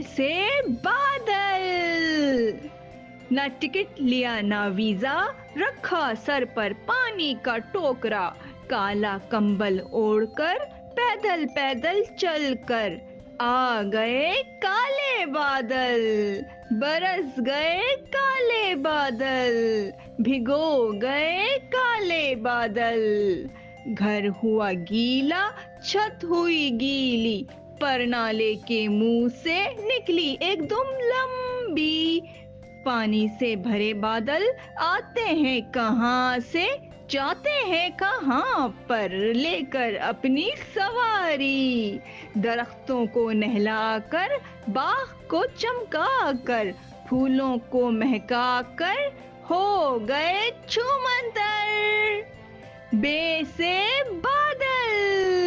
से बादल। ना टिकट लिया ना वीजा, रखा सर पर पानी का टोकरा, काला कंबल ओढ़कर पैदल पैदल चलकर आ गए काले बादल। बरस गए काले बादल, भिगो गए काले बादल। घर हुआ गीला, छत हुई गीली, पर नाले के मुंह से निकली एक दुम लंबी। पानी से भरे बादल आते हैं कहाँ से, जाते हैं कहाँ पर लेकर अपनी सवारी। दरख्तों को नहलाकर, बाग को चमकाकर, फूलों को महकाकर हो गए छूमंतर। बे से बादल।